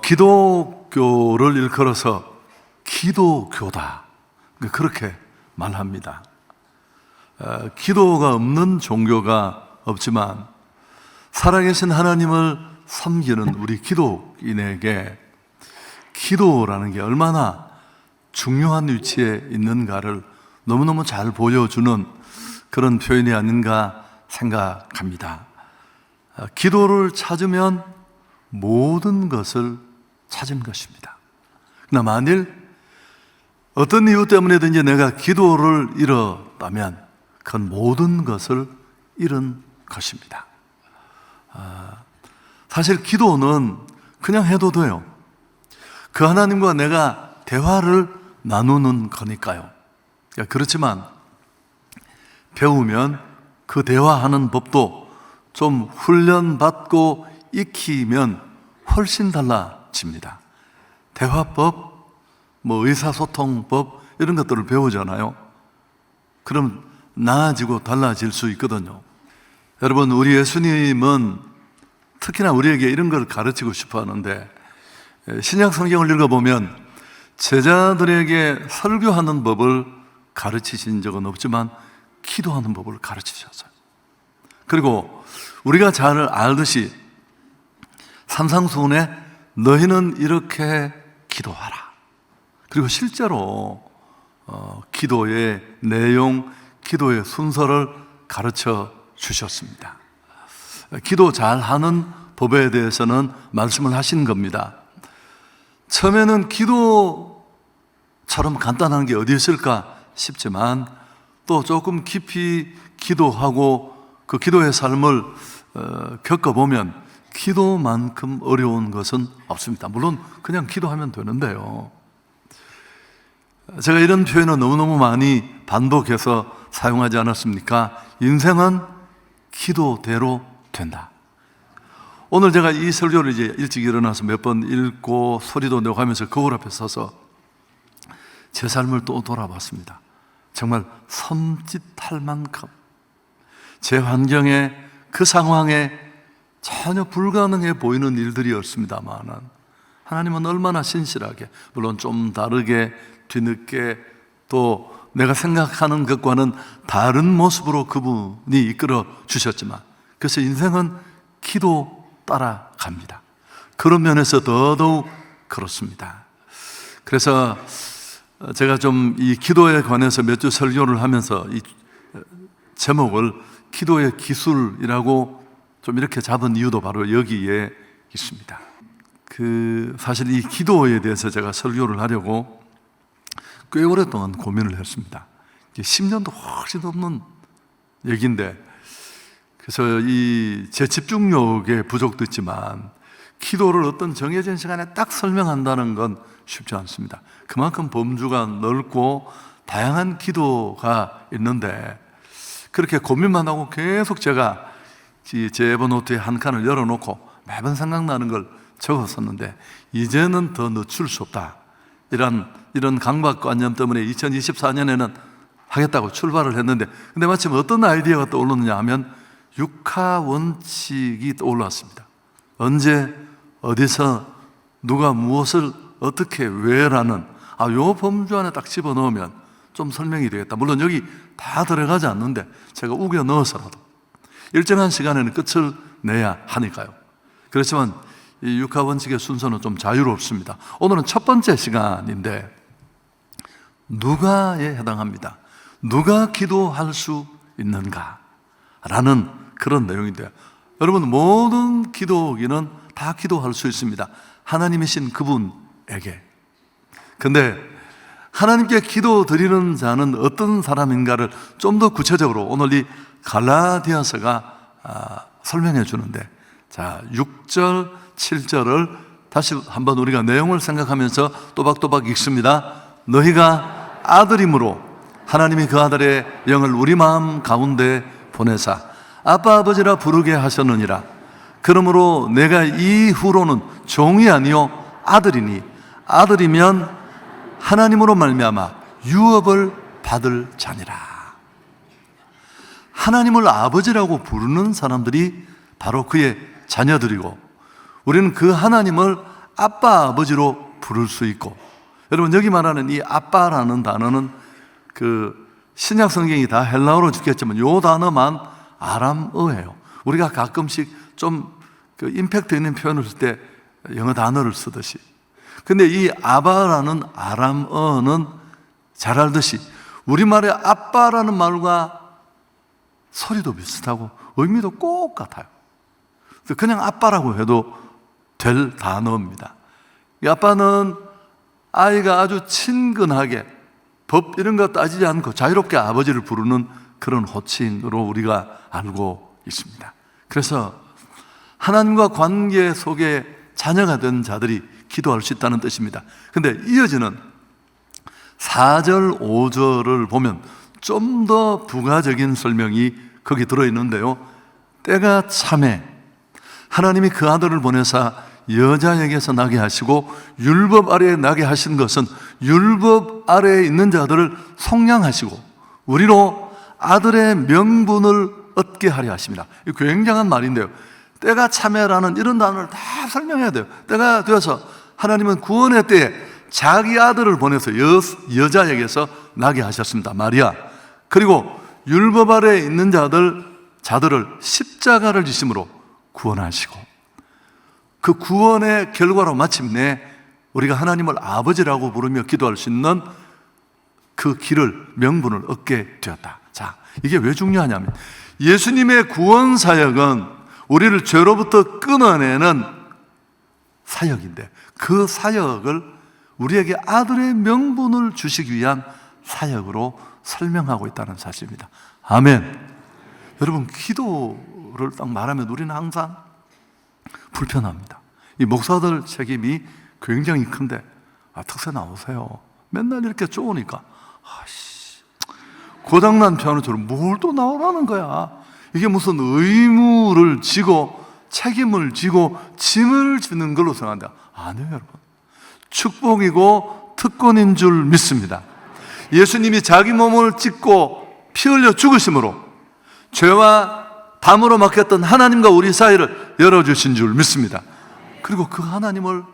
기독교를 일컬어서 기도교다, 그렇게 말합니다. 기도가 없는 종교가 없지만 살아계신 하나님을 섬기는 우리 기독인에게 기도라는 게 얼마나 중요한 위치에 있는가를 너무너무 잘 보여주는 그런 표현이 아닌가 생각합니다. 기도를 찾으면 모든 것을 찾은 것입니다. 그러나 만일 어떤 이유 때문에든지 내가 기도를 잃었다면 그건 모든 것을 잃은 것입니다. 사실 기도는 그냥 해도 돼요. 그 하나님과 내가 대화를 나누는 거니까요. 그렇지만 배우면 그 대화하는 법도 좀 훈련받고 익히면 훨씬 달라집니다. 대화법, 의사소통법 이런 것들을 배우잖아요. 그럼 나아지고 달라질 수 있거든요. 여러분, 우리 예수님은 특히나 우리에게 이런 걸 가르치고 싶어 하는데, 신약 성경을 읽어보면 제자들에게 설교하는 법을 가르치신 적은 없지만 기도하는 법을 가르치셨어요. 그리고 우리가 잘 알듯이 산상수훈에 너희는 이렇게 기도하라. 그리고 실제로 기도의 내용, 기도의 순서를 가르쳐 주셨습니다. 기도 잘하는 법에 대해서는 말씀을 하신 겁니다. 처음에는 기도처럼 간단한 게 어디 있을까 싶지만 또 조금 깊이 기도하고 그 기도의 삶을 겪어보면 기도만큼 어려운 것은 없습니다. 물론 그냥 기도하면 되는데요. 제가 이런 표현을 너무너무 많이 반복해서 사용하지 않았습니까? 인생은 기도대로 된다. 오늘 제가 이 설교를 이제 일찍 일어나서 몇 번 읽고 소리도 내고 하면서 거울 앞에 서서 제 삶을 또 돌아봤습니다. 정말 섬찟할 만큼 제 환경에, 그 상황에 전혀 불가능해 보이는 일들이었습니다만 하나님은 얼마나 신실하게, 물론 좀 다르게 뒤늦게 또 내가 생각하는 것과는 다른 모습으로 그분이 이끌어 주셨지만, 그래서 인생은 기도 따라갑니다. 그런 면에서 더더욱 그렇습니다. 그래서 제가 좀 이 기도에 관해서 몇 주 설교를 하면서 이 제목을 기도의 기술이라고 좀 이렇게 잡은 이유도 바로 여기에 있습니다. 사실 이 기도에 대해서 제가 설교를 하려고 꽤 오랫동안 고민을 했습니다. 10년도 훨씬 넘는 얘기인데, 그래서 제 집중력의 부족도 있지만 기도를 어떤 정해진 시간에 딱 설명한다는 건 쉽지 않습니다. 그만큼 범주가 넓고 다양한 기도가 있는데, 그렇게 고민만 하고 계속 제가 제 에버노트에 한 칸을 열어놓고 매번 생각나는 걸 적었었는데, 이제는 더 늦출 수 없다, 이런 강박관념 때문에 2024년에는 하겠다고 출발을 했는데, 근데 마침 어떤 아이디어가 떠오르느냐 하면 육하 원칙이 떠올랐습니다. 언제, 어디서, 누가 무엇을 어떻게, 왜라는 요 범주 안에 딱 집어넣으면 좀 설명이 되겠다. 물론 여기 다 들어가지 않는데 제가 우겨 넣어서라도 일정한 시간에는 끝을 내야 하니까요. 그렇지만 이 육하 원칙의 순서는 좀 자유롭습니다. 오늘은 첫 번째 시간인데 누가에 해당합니다. 누가 기도할 수 있는가? 라는 그런 내용인데요. 여러분, 모든 기도기는 다 기도할 수 있습니다. 하나님이신 그분에게. 근데 하나님께 기도 드리는 자는 어떤 사람인가를 좀 더 구체적으로 오늘 이 갈라디아서가 설명해 주는데, 자, 6절, 7절을 다시 한번 우리가 내용을 생각하면서 또박또박 읽습니다. 너희가 아들임으로 하나님이 그 아들의 영을 우리 마음 가운데 보내사 아빠 아버지라 부르게 하셨느니라. 그러므로 내가 이후로는 종이 아니요 아들이니 아들이면 하나님으로 말미암아 유업을 받을 자니라. 하나님을 아버지라고 부르는 사람들이 바로 그의 자녀들이고, 우리는 그 하나님을 아빠, 아버지로 부를 수 있고, 여러분 여기 말하는 이 아빠라는 단어는 그 신약 성경이 다 헬라어로 죽겠지만 이 단어만 아람어예요. 우리가 가끔씩 좀 그 임팩트 있는 표현을 쓸 때 영어 단어를 쓰듯이. 근데 이 아바라는 아람어는 잘 알듯이 우리말의 아빠라는 말과 소리도 비슷하고 의미도 꼭 같아요. 그냥 아빠라고 해도 될 단어입니다. 이 아빠는 아이가 아주 친근하게 법 이런 거 따지지 않고 자유롭게 아버지를 부르는 그런 호칭으로 우리가 알고 있습니다. 그래서 하나님과 관계 속에 자녀가 된 자들이 기도할 수 있다는 뜻입니다. 근데 이어지는 4절, 5절을 보면 좀 더 부가적인 설명이 거기 들어있는데요. 때가 참에 하나님이 그 아들을 보내사 여자에게서 나게 하시고 율법 아래에 나게 하신 것은 율법 아래에 있는 자들을 속량하시고 우리로 아들의 명분을 얻게 하려 하십니다. 이 굉장한 말인데요. 때가 참에라는 이런 단어를 다 설명해야 돼요. 때가 되어서 하나님은 구원의 때에 자기 아들을 보내서 여자에게서 나게 하셨습니다. 마리아. 그리고 율법 아래에 있는 자들을 십자가를 지심으로 구원하시고 그 구원의 결과로 마침내 우리가 하나님을 아버지라고 부르며 기도할 수 있는 그 길을, 명분을 얻게 되었다. 자, 이게 왜 중요하냐면 예수님의 구원 사역은 우리를 죄로부터 끊어내는 사역인데 그 사역을 우리에게 아들의 명분을 주시기 위한 사역으로 설명하고 있다는 사실입니다. 아멘. 여러분, 기도를 딱 말하면 우리는 항상 불편합니다. 이 목사들 책임이 굉장히 큰데 특세 나오세요. 맨날 이렇게 쪼으니까 고장난 피아노처럼 뭘 또 나오라는 거야. 이게 무슨 의무를 지고 책임을 지고 짐을 지는 걸로 생각한다. 아니에요, 여러분. 축복이고 특권인 줄 믿습니다. 예수님이 자기 몸을 찢고 피 흘려 죽으심으로 죄와 담으로 막혔던 하나님과 우리 사이를 열어주신 줄 믿습니다. 그리고 그 하나님을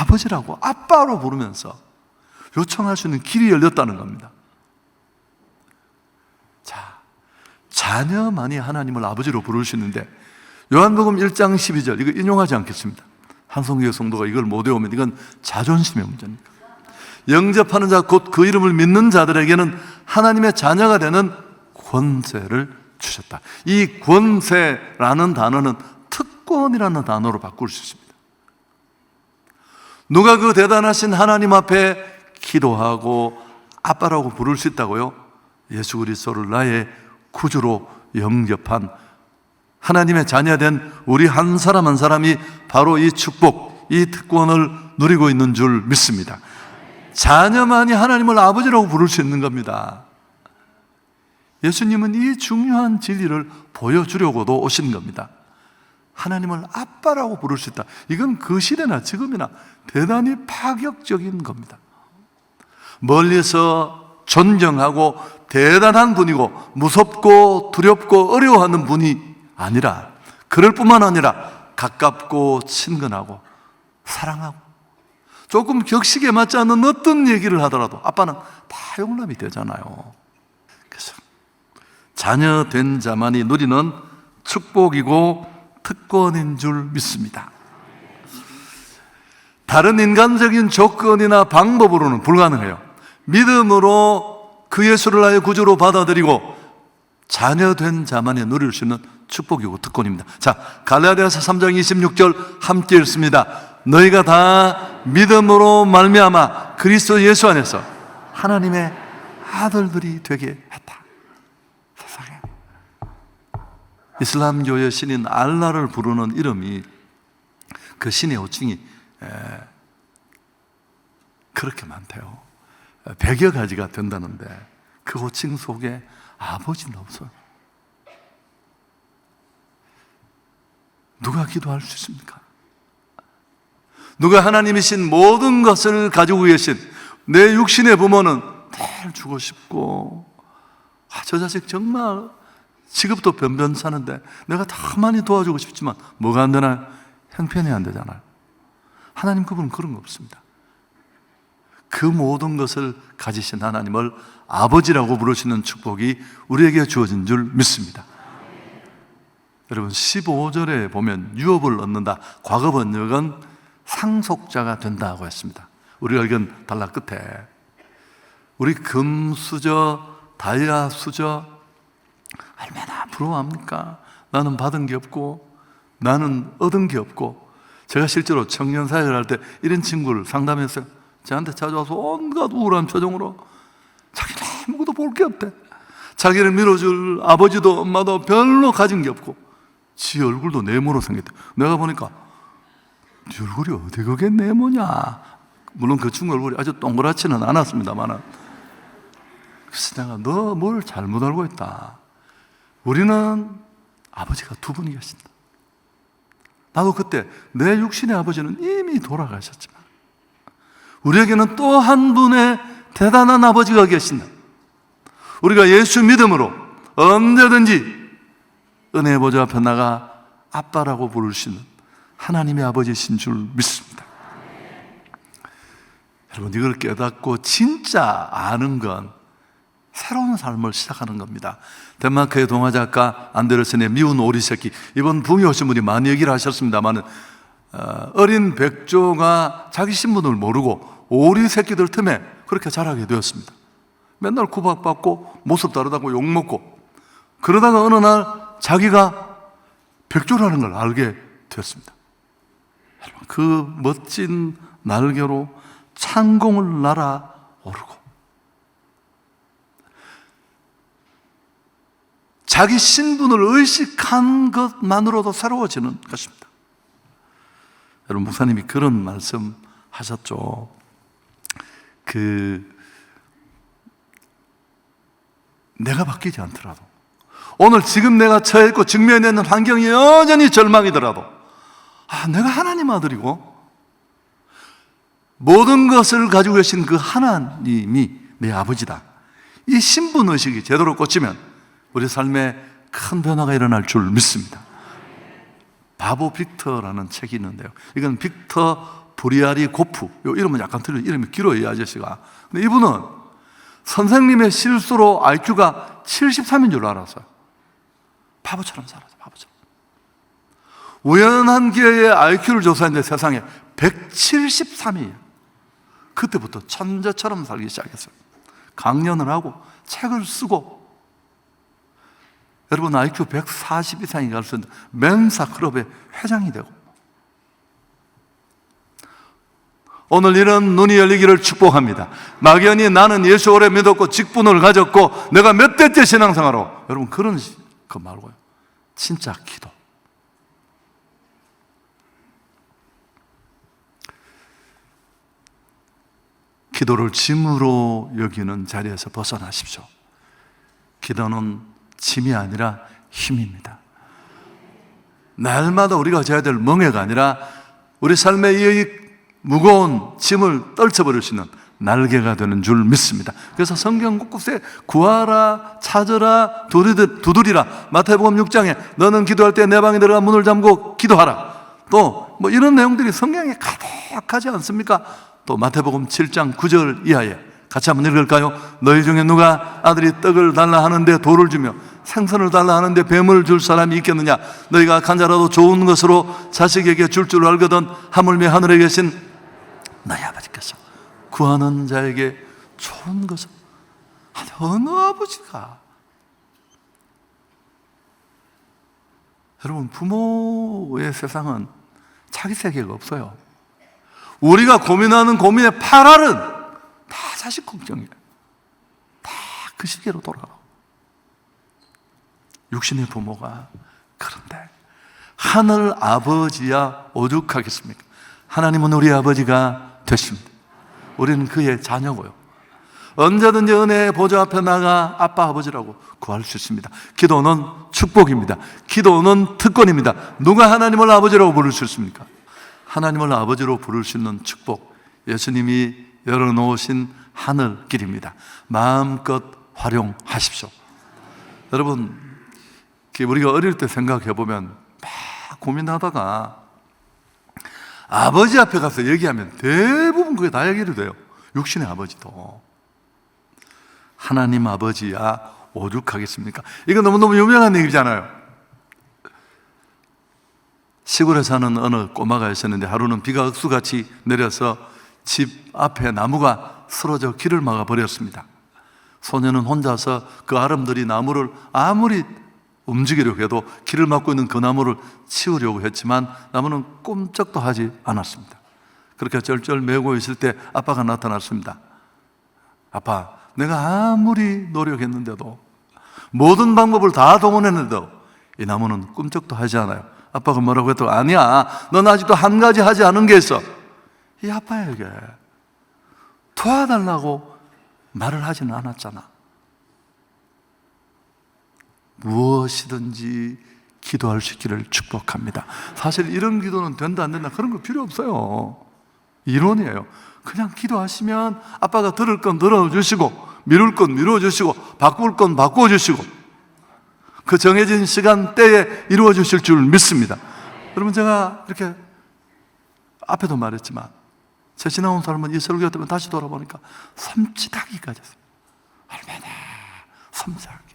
아버지라고 아빠로 부르면서 요청할 수 있는 길이 열렸다는 겁니다. 자, 자녀만이 하나님을 아버지로 부를 수 있는데 요한복음 1장 12절 이거 인용하지 않겠습니다. 한성교회 성도가 이걸 못 외우면 이건 자존심의 문제입니다. 영접하는 자 곧 그 이름을 믿는 자들에게는 하나님의 자녀가 되는 권세를 주셨다. 이 권세라는 단어는 특권이라는 단어로 바꿀 수 있습니다. 누가 그 대단하신 하나님 앞에 기도하고 아빠라고 부를 수 있다고요? 예수 그리스도를 나의 구주로 영접한 하나님의 자녀된 우리 한 사람 한 사람이 바로 이 축복, 이 특권을 누리고 있는 줄 믿습니다. 자녀만이 하나님을 아버지라고 부를 수 있는 겁니다. 예수님은 이 중요한 진리를 보여주려고도 오신 겁니다. 하나님을 아빠라고 부를 수 있다. 이건 그 시대나 지금이나 대단히 파격적인 겁니다. 멀리서 존경하고 대단한 분이고 무섭고 두렵고 어려워하는 분이 아니라 그럴 뿐만 아니라 가깝고 친근하고 사랑하고 조금 격식에 맞지 않는 어떤 얘기를 하더라도 아빠는 다 용납이 되잖아요. 그래서 자녀된 자만이 누리는 축복이고 특권인 줄 믿습니다. 다른 인간적인 조건이나 방법으로는 불가능해요. 믿음으로 그 예수를 나의 구주로 받아들이고 자녀된 자만이 누릴 수 있는 축복이고 특권입니다. 자, 갈라디아서 3장 26절 함께 읽습니다. 너희가 다 믿음으로 말미암아 그리스도 예수 안에서 하나님의 아들들이 되게 했다. 세상에 이슬람교의 신인 알라를 부르는 이름이 그 신의 호칭이 그렇게 많대요. 100여 가지가 된다는데 그 호칭 속에 아버지는 없어요. 누가 기도할 수 있습니까? 누가 하나님이신 모든 것을 가지고 계신 내 육신의 부모는 늘 주고 싶고 저 자식 정말 지금도 변변 사는데 내가 다 많이 도와주고 싶지만 뭐가 안 되나요? 형편이 안 되잖아요. 하나님 그분은 그런 거 없습니다. 그 모든 것을 가지신 하나님을 아버지라고 부르시는 축복이 우리에게 주어진 줄 믿습니다. 여러분 15절에 보면 유업을 얻는다, 과거 번역은 상속자가 된다고 했습니다. 우리가 읽은 단락 끝에 우리 금 수저, 다이아 수저 얼마나 부러워합니까? 나는 받은 게 없고 나는 얻은 게 없고. 제가 실제로 청년 사역을 할 때 이런 친구를 상담했어요. 저한테 찾아와서 온갖 우울한 표정으로 자기는 아무것도 볼 게 없대. 자기를 밀어줄 아버지도 엄마도 별로 가진 게 없고 지 얼굴도 네모로 생겼대. 내가 보니까 네 얼굴이 어디 그게 네모냐. 물론 그 친구 얼굴이 아주 동그랗지는 않았습니다만, 그래서 내가 너 뭘 잘못 알고 있다. 우리는 아버지가 두 분이 계신다. 나도 그때 내 육신의 아버지는 이미 돌아가셨지만 우리에게는 또 한 분의 대단한 아버지가 계신다. 우리가 예수 믿음으로 언제든지 은혜의 보좌 앞에 나가 아빠라고 부를 수 있는 하나님의 아버지신 줄 믿습니다. 여러분, 이걸 깨닫고 진짜 아는 건 새로운 삶을 시작하는 겁니다. 덴마크의 동화작가 안데르센의 미운 오리 새끼, 이번 붐이 오신 분이 많이 얘기를 하셨습니다만, 어린 백조가 자기 신분을 모르고 오리 새끼들 틈에 그렇게 자라게 되었습니다. 맨날 구박받고 모습 다르다고 욕먹고, 그러다가 어느 날 자기가 백조라는 걸 알게 되었습니다. 그 멋진 날개로 창공을 날아오르고 자기 신분을 의식한 것만으로도 새로워지는 것입니다. 여러분, 목사님이 그런 말씀 하셨죠. 내가 바뀌지 않더라도, 오늘 지금 내가 처해 있고 직면해 있는 환경이 여전히 절망이더라도, 내가 하나님 아들이고 모든 것을 가지고 계신 그 하나님이 내 아버지다. 이 신분의식이 제대로 꽂히면 우리 삶에 큰 변화가 일어날 줄 믿습니다. 바보 빅터라는 책이 있는데요, 이건 빅터 브리아리 고프, 이 이름은 약간 틀려, 이름이 길어요, 이 아저씨가. 근데 이분은 선생님의 실수로 IQ가 73인 줄 알았어요. 바보처럼 살았어요, 바보처럼. 우연한 기회에 IQ를 조사했는데 세상에 173이에요. 그때부터 천재처럼 살기 시작했어요. 강연을 하고 책을 쓰고. 여러분, IQ 140 이상이 갈 수 있는 멘사 클럽의 회장이 되고. 오늘 이런 눈이 열리기를 축복합니다. 막연히 나는 예수 오래 믿었고 직분을 가졌고 내가 몇 대째 신앙생활로, 여러분 그런 거 말고요, 진짜 기도. 기도를 짐으로 여기는 자리에서 벗어나십시오. 기도는 짐이 아니라 힘입니다. 날마다 우리가 져야 될 멍해가 아니라 우리 삶의 이 무거운 짐을 떨쳐버릴 수 있는 날개가 되는 줄 믿습니다. 그래서 성경 곳곳에 구하라, 찾으라, 두드리라. 마태복음 6장에 너는 기도할 때 내 방에 들어가 문을 잠고 기도하라. 또 뭐 이런 내용들이 성경에 가득하지 않습니까? 또 마태복음 7장 9절 이하에 같이 한번 읽을까요? 너희 중에 누가 아들이 떡을 달라 하는데 돌을 주며 생선을 달라 하는데 뱀을 줄 사람이 있겠느냐? 너희가 간자라도 좋은 것으로 자식에게 줄 줄 알거든 하물며 하늘에 계신 너희 아버지께서 구하는 자에게 좋은 것을. 어느 아버지가, 여러분, 부모의 세상은 자기 세계가 없어요. 우리가 고민하는 고민의 8알은 다 자식 걱정이에요. 다 그 시계로 돌아가고. 육신의 부모가. 그런데 하늘 아버지야 오죽하겠습니까? 하나님은 우리 아버지가 되십니다. 우리는 그의 자녀고요. 언제든지 은혜의 보좌 앞에 나가 아빠 아버지라고 구할 수 있습니다. 기도는 축복입니다. 기도는 특권입니다. 누가 하나님을 아버지라고 부를 수 있습니까? 하나님을 아버지로 부를 수 있는 축복, 예수님이 열어놓으신 하늘길입니다. 마음껏 활용하십시오. 여러분, 우리가 어릴 때 생각해보면 막 고민하다가 아버지 앞에 가서 얘기하면 대부분 그게 다 얘기를 돼요. 육신의 아버지도. 하나님 아버지야 오죽하겠습니까? 이거 너무너무 유명한 얘기잖아요. 시골에 사는 어느 꼬마가 있었는데 하루는 비가 억수같이 내려서 집 앞에 나무가 쓰러져 길을 막아버렸습니다. 소년은 혼자서 그 아름드리 나무를 아무리 움직이려고 해도 길을 막고 있는 그 나무를 치우려고 했지만 나무는 꼼짝도 하지 않았습니다. 그렇게 쩔쩔 매고 있을 때 아빠가 나타났습니다. 아빠, 내가 아무리 노력했는데도 모든 방법을 다 동원했는데도 이 나무는 꼼짝도 하지 않아요. 아빠가 뭐라고 했더니 아니야, 넌 아직도 한 가지 하지 않은 게 있어. 이 아빠에게 도와달라고 말을 하지는 않았잖아. 무엇이든지 기도할 수 있기를 축복합니다. 사실 이런 기도는 된다 안 된다 그런 거 필요 없어요. 이론이에요. 그냥 기도하시면 아빠가 들을 건 들어주시고 미룰 건 미뤄주시고 바꿀 건 바꿔주시고 그 정해진 시간대에 이루어 주실 줄 믿습니다. 여러분, 제가 이렇게 앞에도 말했지만 제 지나온 사람은 이 설교 때문에 다시 돌아보니까 섬찟하기까지 했어요. 얼마나 섬찟하게.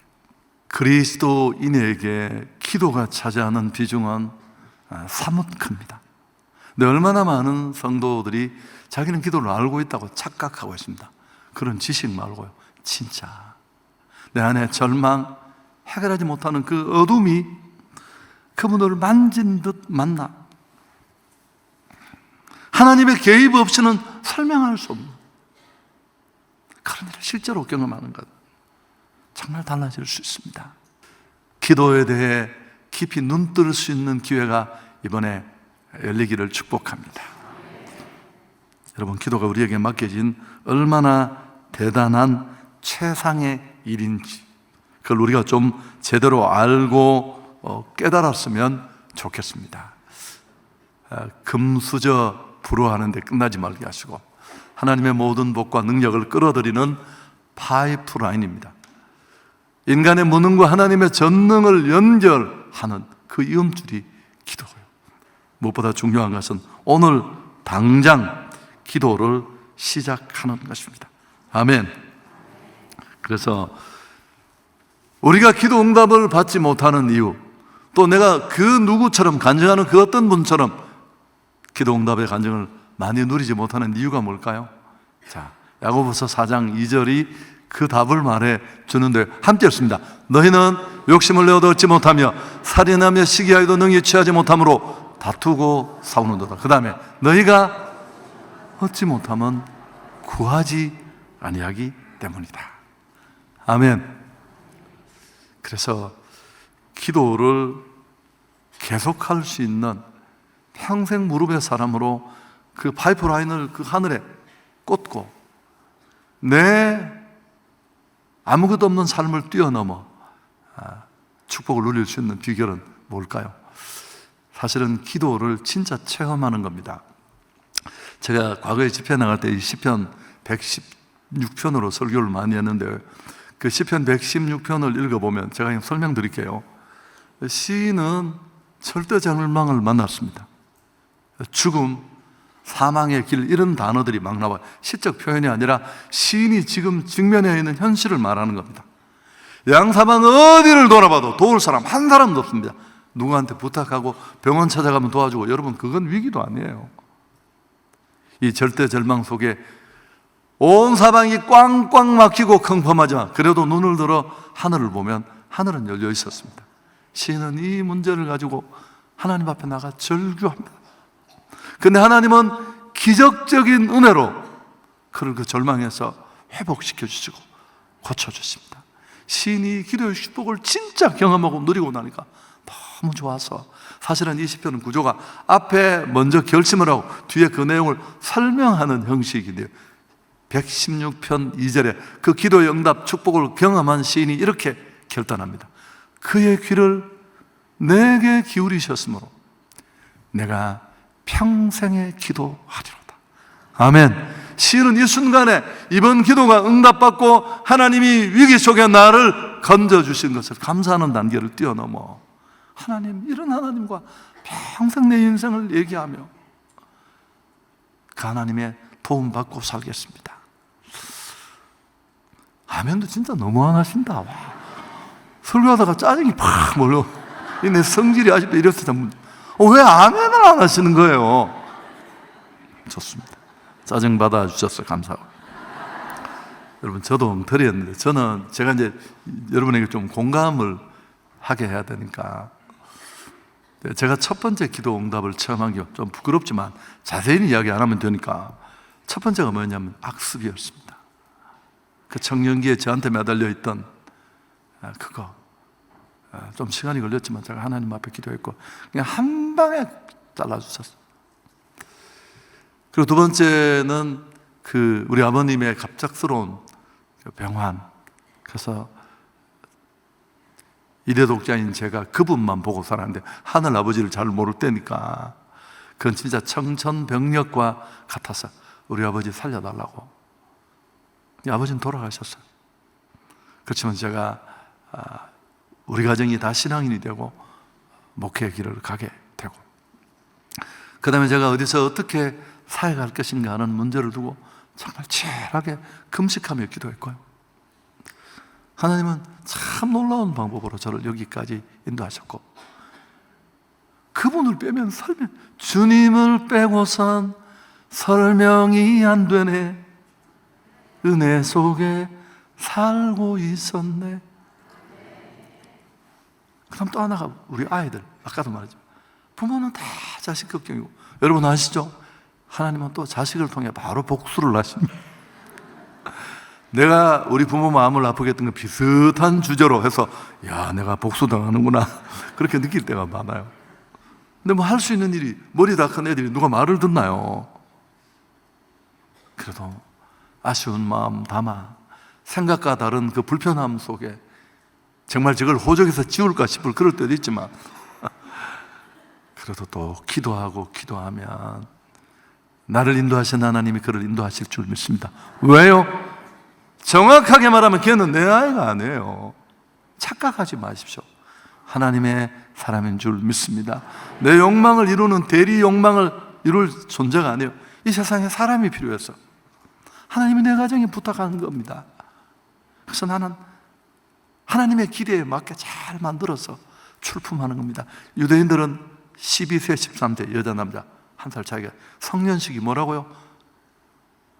그리스도인에게 기도가 차지하는 비중은 사뭇 큽니다. 근데 얼마나 많은 성도들이 자기는 기도를 알고 있다고 착각하고 있습니다. 그런 지식 말고요, 진짜 내 안에 절망, 해결하지 못하는 그 어둠이 그분을 만진 듯 만나 하나님의 개입 없이는 설명할 수 없는 그런 일을 실제로 경험하는 것, 정말 달라질 수 있습니다. 기도에 대해 깊이 눈뜰 수 있는 기회가 이번에 열리기를 축복합니다. 여러분, 기도가 우리에게 맡겨진 얼마나 대단한 최상의 일인지 그걸 우리가 좀 제대로 알고 깨달았으면 좋겠습니다. 금수저 부러워하는데 끝나지 말게 하시고 하나님의 모든 복과 능력을 끌어들이는 파이프라인입니다. 인간의 무능과 하나님의 전능을 연결하는 그 이음줄이 기도예요. 무엇보다 중요한 것은 오늘 당장 기도를 시작하는 것입니다. 아멘. 그래서 우리가 기도 응답을 받지 못하는 이유, 또 내가 그 누구처럼 간증하는 그 어떤 분처럼 기도 응답의 간증을 많이 누리지 못하는 이유가 뭘까요? 자, 야고보서 4장 2절이 그 답을 말해 주는데 함께 읽습니다. 너희는 욕심을 내어도 얻지 못하며 살인하며 시기하여도 능히 취하지 못함으로 다투고 싸우는도다. 그 다음에 너희가 얻지 못하면 구하지 아니하기 때문이다. 아멘. 그래서 기도를 계속할 수 있는 평생 무릎의 사람으로 그 파이프라인을 그 하늘에 꽂고 내 아무것도 없는 삶을 뛰어넘어 축복을 누릴 수 있는 비결은 뭘까요? 사실은 기도를 진짜 체험하는 겁니다. 제가 과거에 집회 나갈 때 이 시편 116편으로 설교를 많이 했는데 그 시편 116편을 읽어보면 제가 그냥 설명드릴게요. 시인은 절대 절망을 만났습니다. 죽음, 사망의 길, 이런 단어들이 막 나와요. 시적 표현이 아니라 시인이 지금 직면해 있는 현실을 말하는 겁니다. 양사방 어디를 돌아봐도 도울 사람 한 사람도 없습니다. 누구한테 부탁하고 병원 찾아가면 도와주고, 여러분 그건 위기도 아니에요. 이 절대 절망 속에 온 사방이 꽝꽝 막히고 컴컴하지만 그래도 눈을 들어 하늘을 보면 하늘은 열려 있었습니다. 시인은 이 문제를 가지고 하나님 앞에 나가 절규합니다. 근데 하나님은 기적적인 은혜로 그를 그 절망에서 회복시켜 주시고 고쳐주십니다. 시인이 기도의 축복을 진짜 경험하고 누리고 나니까 너무 좋아서, 사실은 이 시편은 구조가 앞에 먼저 결심을 하고 뒤에 그 내용을 설명하는 형식인데요, 116편 2절에 그 기도의 응답 축복을 경험한 시인이 이렇게 결단합니다. 그의 귀를 내게 기울이셨으므로 내가 평생에 기도하리로다. 아멘. 시인은 이 순간에 이번 기도가 응답받고 하나님이 위기 속에 나를 건져주신 것을 감사하는 단계를 뛰어넘어 하나님, 이런 하나님과 평생 내 인생을 얘기하며 그 하나님의 도움받고 살겠습니다. 아멘도 진짜 너무 안 하신다. 와. 설교하다가 짜증이 팍 몰려. 내 성질이 아직도 이랬어. 왜 아멘을 안 하시는 거예요? 좋습니다. 짜증 받아주셔서 감사하고. 여러분, 저도 엉터리였는데, 제가 이제 여러분에게 좀 공감을 하게 해야 되니까, 제가 첫 번째 기도 응답을 체험한 게 좀 부끄럽지만 자세히는 이야기 안 하면 되니까, 첫 번째가 뭐였냐면 악습이었습니다. 그 청년기에 저한테 매달려 있던 그거, 좀 시간이 걸렸지만 제가 하나님 앞에 기도했고 그냥 한 방에 잘라주셨어요. 그리고 두 번째는 우리 아버님의 갑작스러운 병환. 그래서 일회 독자인 제가 그분만 보고 살았는데 하늘 아버지를 잘 모를 때니까 그건 진짜 청천벽력과 같아서 우리 아버지 살려달라고. 아버지는 돌아가셨어요. 그렇지만 제가 우리 가정이 다 신앙인이 되고 목회의 길을 가게 되고, 그 다음에 제가 어디서 어떻게 살아갈 것인가 하는 문제를 두고 정말 치열하게 금식하며 기도했고요. 하나님은 참 놀라운 방법으로 저를 여기까지 인도하셨고, 그분을 빼면 주님을 빼고선 설명이 안 되네. 은혜 속에 살고 있었네. 그 다음 또 하나가 우리 아이들. 아까도 말했지만 부모는 다 자식 걱정이고, 여러분 아시죠? 하나님은 또 자식을 통해 바로 복수를 하십니다. 내가 우리 부모 마음을 아프게 했던 거 비슷한 주제로 해서 야, 내가 복수당하는구나 그렇게 느낄 때가 많아요. 근데 뭐 할 수 있는 일이, 머리 다 큰 애들이 누가 말을 듣나요? 그래도 아쉬운 마음 담아 생각과 다른 그 불편함 속에 정말 저걸 호적에서 지울까 싶을 그럴 때도 있지만 그래도 또 기도하면 나를 인도하신 하나님이 그를 인도하실 줄 믿습니다. 왜요? 정확하게 말하면 걔는 내 아이가 아니에요. 착각하지 마십시오. 하나님의 사람인 줄 믿습니다. 내 욕망을 이루는 대리 욕망을 이룰 존재가 아니에요. 이 세상에 사람이 필요해서 하나님이 내 가정에 부탁하는 겁니다. 그래서 나는 하나님의 기대에 맞게 잘 만들어서 출품하는 겁니다. 유대인들은 12세, 13세 여자, 남자 1살 차이가 성년식이 뭐라고요?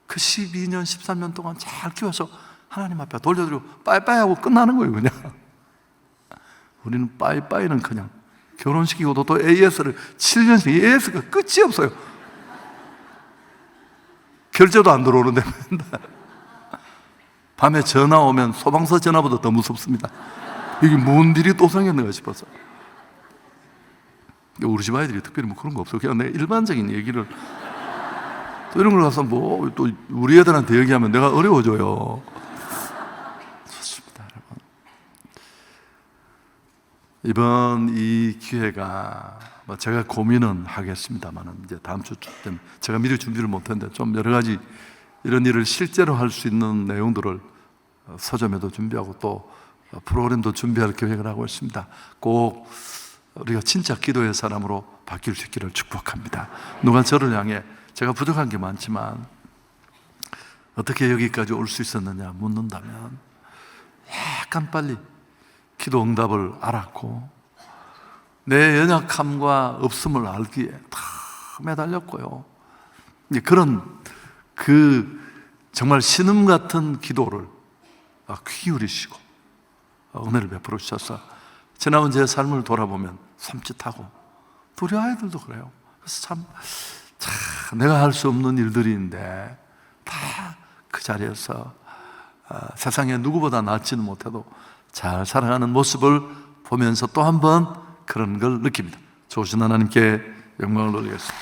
그 12년, 13년 동안 잘 키워서 하나님 앞에 돌려드리고 빠이빠이 하고 끝나는 거예요, 그냥. 우리는 빠이빠이는 그냥 결혼식이고도 또 AS를 7년씩, AS가 끝이 없어요. 결제도 안 들어오는데 맨날. 밤에 전화 오면 소방서 전화보다 더 무섭습니다. 이게 뭔 일이 또 생겼는가 싶어서. 우리 집 아이들이 특별히 뭐 그런 거 없어요. 그냥 내 일반적인 얘기를, 또 이런 걸 가서 뭐 또 우리 애들한테 얘기하면 내가 어려워져요. 좋습니다, 여러분. 이번 이 기회가 뭐 제가 고민은 하겠습니다만 이제 다음 주쯤 제가 미리 준비를 못했는데 좀 여러 가지 이런 일을 실제로 할 수 있는 내용들을 서점에도 준비하고 또 프로그램도 준비할 계획을 하고 있습니다. 꼭 우리가 진짜 기도의 사람으로 바뀔 수 있기를 축복합니다. 누가 저를 향해 제가 부족한 게 많지만 어떻게 여기까지 올 수 있었느냐 묻는다면 약간 빨리 기도 응답을 알았고 내 연약함과 없음을 알기에 다 매달렸고요. 그런 정말 신음 같은 기도를 귀 기울이시고 은혜를 베풀어 주셔서 지나온 제 삶을 돌아보면 섬찟하고, 또 우리 아이들도 그래요. 그래서 참 내가 할 수 없는 일들인데 다 그 자리에서 세상에 누구보다 낫지는 못해도 잘 살아가는 모습을 보면서 또 한 번 그런 걸 느낍니다. 좋으신 하나님께 영광을 돌리겠습니다.